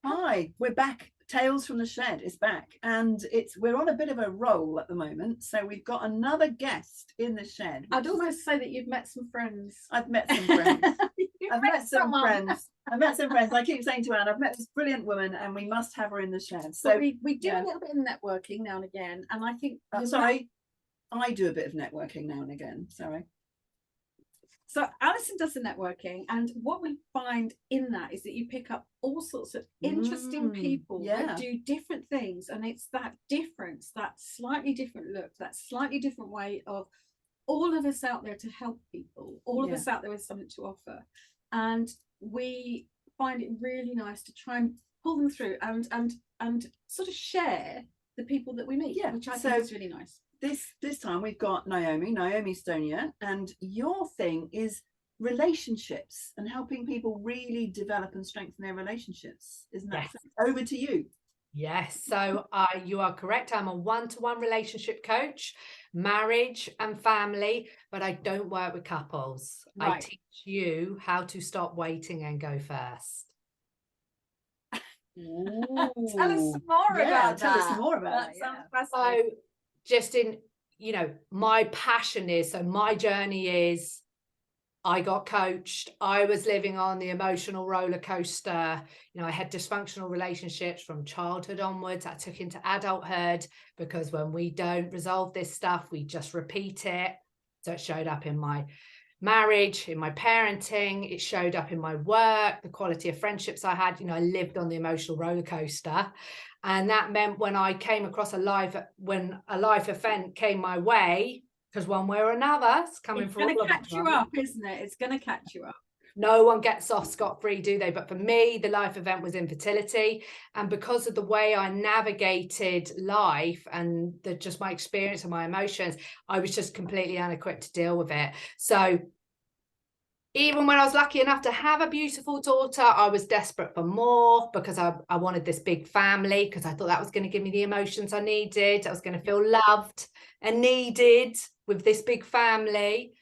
Hi, we're back. Tales from the Shed is back, and we're on a bit of a roll at the moment. So we've got another guest in the shed. I'd almost say that you've met some friends. I've met some friends. I've met some friends. I've met some friends. I keep saying to Anne, I've met this brilliant woman, and we must have her in the shed. So we do a little bit of networking now and again, and I think sorry, I do a bit of networking now and again. Sorry. So Alison does the networking, and what we find in that is that you pick up all sorts of interesting people that do different things, and it's that difference, that slightly different look, that slightly different way of all of us out there to help people, all of us out there with something to offer, and we find it really nice to try and pull them through and sort of share the people that we meet, which I think is really nice. This time we've got Naomi Stonier, and your thing is relationships and helping people really develop and strengthen their relationships, isn't that so? Over to you. Yes, so you are correct. I'm a one-to-one relationship coach, marriage and family, but I don't work with couples. I teach you how to stop waiting and go first. Tell us more about that. Tell us more about that. Sounds fascinating. So just in, my passion is, so my journey is, I got coached. I was living on the emotional roller coaster. I had dysfunctional relationships from childhood onwards. I took into adulthood because when we don't resolve this stuff, we just repeat it. So it showed up in my marriage, in my parenting, it showed up in my work, the quality of friendships I had. I lived on the emotional roller coaster. And that meant when I came across a life event came my way, because one way or another, it's coming for all of us. It's going to catch you up, isn't it? It's going to catch you up. No one gets off scot-free, do they? But for me, the life event was infertility. And because of the way I navigated life and just my experience and my emotions, I was just completely unequipped to deal with it. So even when I was lucky enough to have a beautiful daughter, I was desperate for more because I wanted this big family, because I thought that was going to give me the emotions I needed. I was going to feel loved and needed with this big family.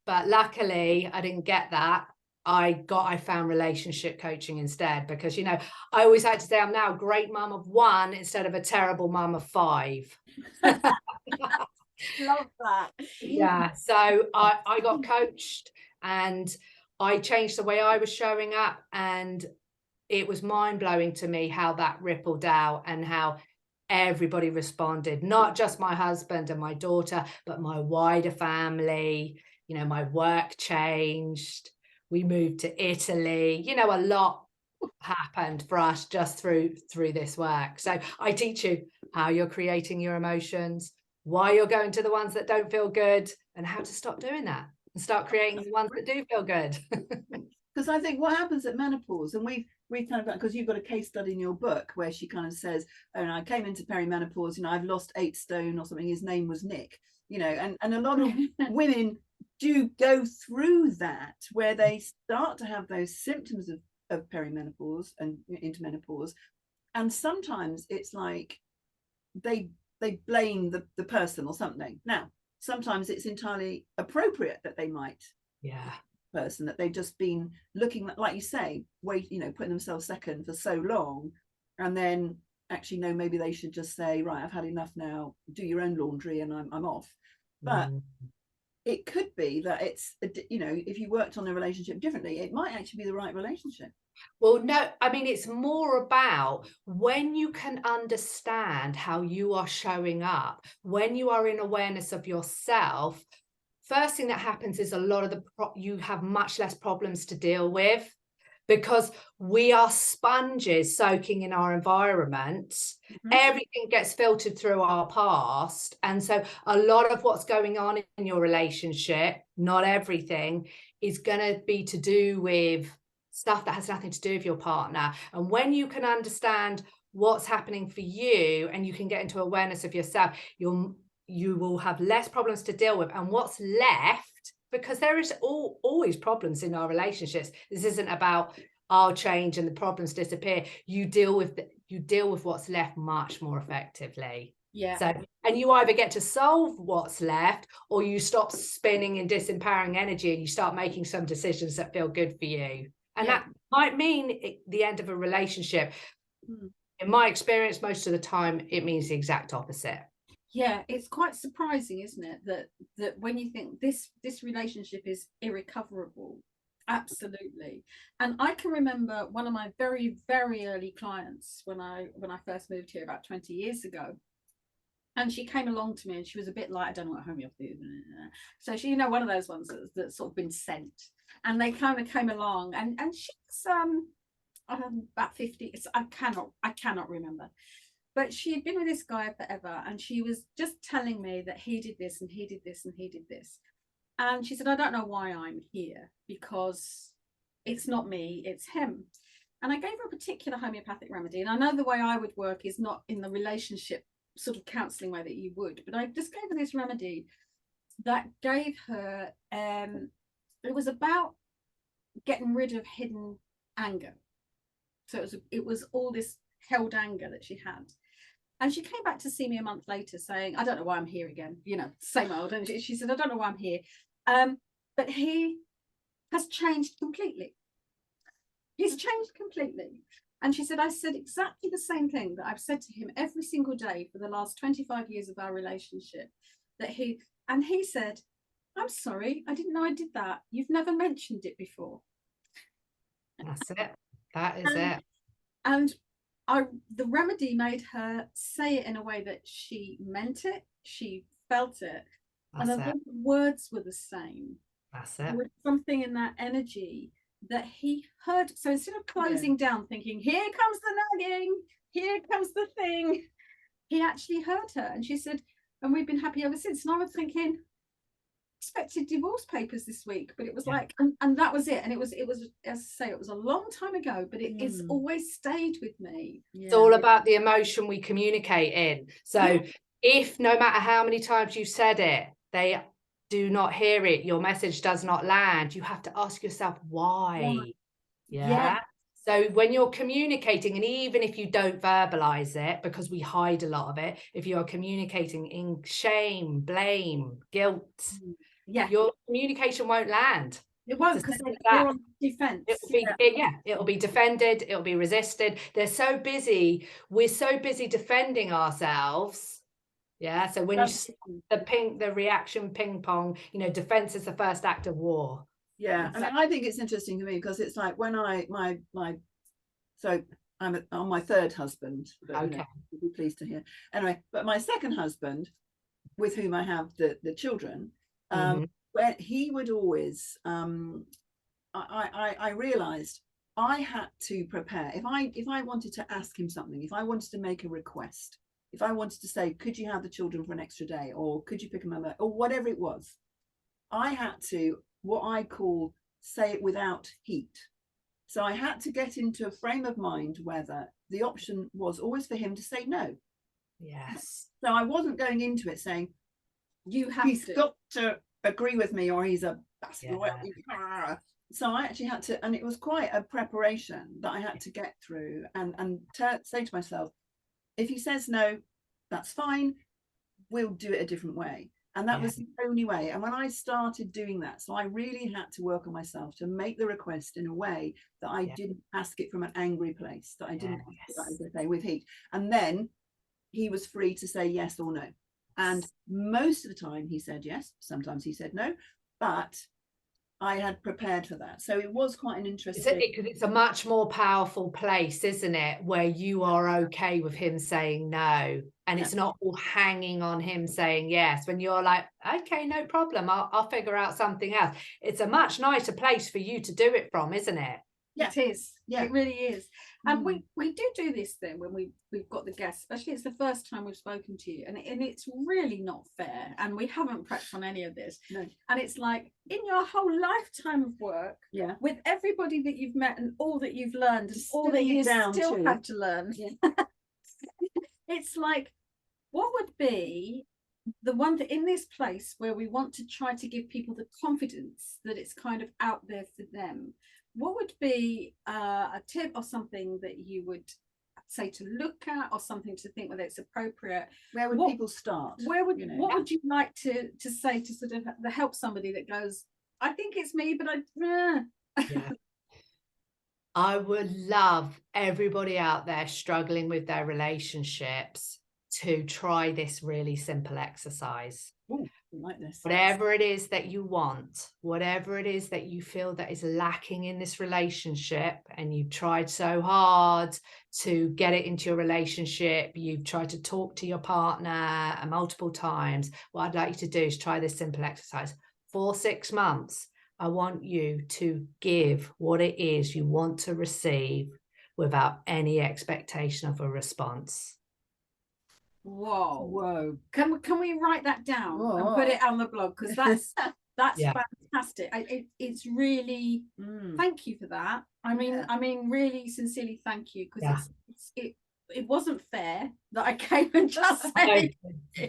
But luckily, I didn't get that. I found relationship coaching instead, because, I always like to say I'm now a great mum of 1 instead of a terrible mum of 5. Love that. Yeah. So I got coached, and I changed the way I was showing up, and it was mind-blowing to me how that rippled out and how everybody responded, not just my husband and my daughter, but my wider family. My work changed. We moved to Italy. A lot happened for us just through this work. So I teach you how you're creating your emotions, why you're going to the ones that don't feel good, and how to stop doing that and start creating the ones that do feel good. Because I think what happens at menopause, and we've kind of, because you've got a case study in your book where she kind of says, and I came into perimenopause, I've lost 8 stone or something. His name was Nick, and a lot of women do go through that, where they start to have those symptoms of perimenopause and into menopause, and sometimes it's like they blame the person or something. Now sometimes it's entirely appropriate that they might person that they've just been looking at, like you say, putting themselves second for so long, and then actually no, maybe they should just say, right, I've had enough now, do your own laundry and I'm off. But it could be that it's, if you worked on a relationship differently, it might actually be the right relationship. Well, no, I mean, it's more about when you can understand how you are showing up, when you are in awareness of yourself. First thing that happens is a lot of you have much less problems to deal with, because we are sponges soaking in our environment. Everything gets filtered through our past. And so a lot of what's going on in your relationship, not everything, is going to be to do with stuff that has nothing to do with your partner. And when you can understand what's happening for you and you can get into awareness of yourself, you will have less problems to deal with. And what's left, because there is always problems in our relationships. This isn't about I'll change and the problems disappear. You deal with what's left much more effectively. Yeah. So, and you either get to solve what's left, or you stop spinning in disempowering energy and you start making some decisions that feel good for you. And that might mean the end of a relationship, In my experience, most of the time, it means the exact opposite. Yeah, it's quite surprising, isn't it, that when you think this relationship is irrecoverable, absolutely. And I can remember one of my very, very early clients when I first moved here about 20 years ago. And she came along to me and she was a bit like, I don't know what homeopathy is. So she, one of those ones that's sort of been sent. And they kind of came along and she's about 50. I cannot remember. But she had been with this guy forever, and she was just telling me that he did this and he did this and he did this. And she said, I don't know why I'm here, because it's not me, it's him. And I gave her a particular homeopathic remedy. And I know the way I would work is not in the relationship sort of counselling way that you would, but I just gave her this remedy that gave her, it was about getting rid of hidden anger. So it was all this held anger that she had. And she came back to see me a month later saying, I don't know why I'm here again, same old. And she said, I don't know why I'm here. But he has changed completely. He's changed completely. And she said, I said exactly the same thing that I've said to him every single day for the last 25 years of our relationship. He said, I'm sorry, I didn't know I did that. You've never mentioned it before. That's it. That is it. And the remedy made her say it in a way that she meant it, she felt it, and the words were the same. That's it. There was something in that energy that he heard. So instead of closing down, thinking, here comes the nagging, here comes the thing, he actually heard her. And she said, and we've been happy ever since. And I was thinking, expected divorce papers this week, but it was like, and that was it. And it was as I say, it was a long time ago, but it's always stayed with me. It's all about the emotion we communicate in. So if no matter how many times you said it, they do not hear it, your message does not land, you have to ask yourself why. So when you're communicating, and even if you don't verbalize it, because we hide a lot of it, if you are communicating in shame, blame, guilt, your communication won't land. It won't, because they're on defense. It'll be defended, it'll be resisted. We're so busy defending ourselves. So when you see the reaction ping pong, defense is the first act of war. And I think it's interesting to me because it's like when so I'm on my third husband, but you'll be pleased to hear. Anyway, but my second husband, with whom I have the children, where he would always, I realized I had to prepare. If I wanted to ask him something, if I wanted to make a request, if I wanted to say, could you have the children for an extra day, or could you pick them up, or whatever it was, I had to, what I call, say it without heat. So I had to get into a frame of mind where the option was always for him to say no. Yes. So I wasn't going into it saying, he's got to agree with me, or he's a bastard. So I actually had to, and it was quite a preparation that I had to get through and say to myself, if he says no, that's fine, we'll do it a different way. And that was the only way. And when I started doing that, so I really had to work on myself to make the request in a way that I didn't ask it from an angry place, that I didn't ask it with heat. And then he was free to say yes or no. And most of the time he said yes, sometimes he said no, but I had prepared for that. So it was quite an interesting... Because it's a much more powerful place, isn't it? Where you are okay with him saying no. And it's not all hanging on him saying yes. When you're like, okay, no problem, I'll figure out something else. It's a much nicer place for you to do it from, isn't it? It is. It really is. And we do this thing when we've got the guests, especially it's the first time we've spoken to you, and it's really not fair, and we haven't prepped on any of this. And it's like, in your whole lifetime of work, with everybody that you've met and all that you've learned and all that you still have to learn, it's like, what would be the one that in this place where we want to try to give people the confidence that it's kind of out there for them, what would be a tip or something that you would say to look at, or something to think whether it's appropriate? Where would people start? What would you like to say to sort of help somebody that goes, I think it's me, but I would love everybody out there struggling with their relationships to try this really simple exercise. Ooh, I like this. Whatever it is that you want, whatever it is that you feel that is lacking in this relationship, and you've tried so hard to get it into your relationship, you've tried to talk to your partner multiple times, what I'd like you to do is try this simple exercise. For 6 months, I want you to give what it is you want to receive without any expectation of a response. Whoa. Can we write that down and put it on the blog? Because that's Yeah. fantastic. It's really thank you for that. I mean really sincerely thank you, because it wasn't fair that I came and just said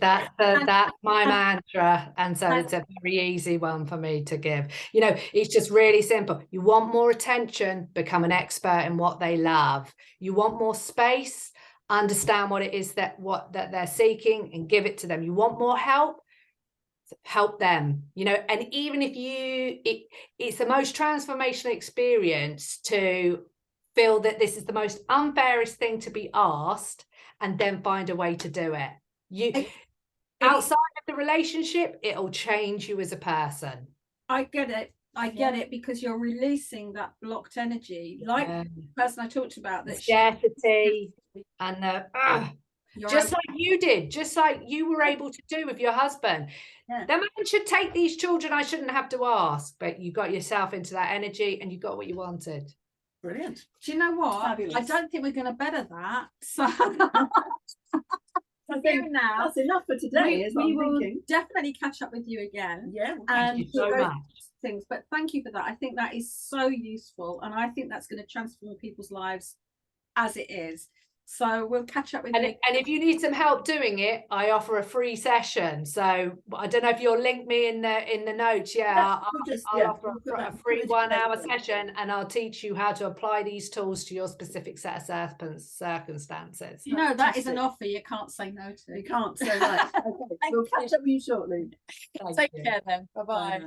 that's my mantra, and so it's a very easy one for me to give. You know, it's just really simple. You want more attention, become an expert in what they love. You want more space, understand what it is that they're seeking and give it to them. You want more help them, you know. And even if it's the most transformational experience to feel that this is the most unfairest thing to be asked, and then find a way to do it. Outside of the relationship, it'll change you as a person. I get it, because you're releasing that blocked energy, like the person I talked about, that scarcity and the just like you did, just like you were able to do with your husband. The man should take these children, I shouldn't have to ask, but you got yourself into that energy and you got what you wanted. Brilliant. Do you know what? Fabulous. I don't think we're going to better that. So I think now that's enough for today. We will definitely catch up with you again. Yeah. Thank you so much. Things, but thank you for that. I think that is so useful, and I think that's going to transform people's lives as it is. So we'll catch up with you. And if you need some help doing it, I offer a free session. So I don't know if you'll link me in the notes. I'll offer a free 1 hour session, and I'll teach you how to apply these tools to your specific set of circumstances. You know, that is an offer you can't say no to. You can't say right. Okay, we'll catch up with you shortly. Take care then. Bye-bye.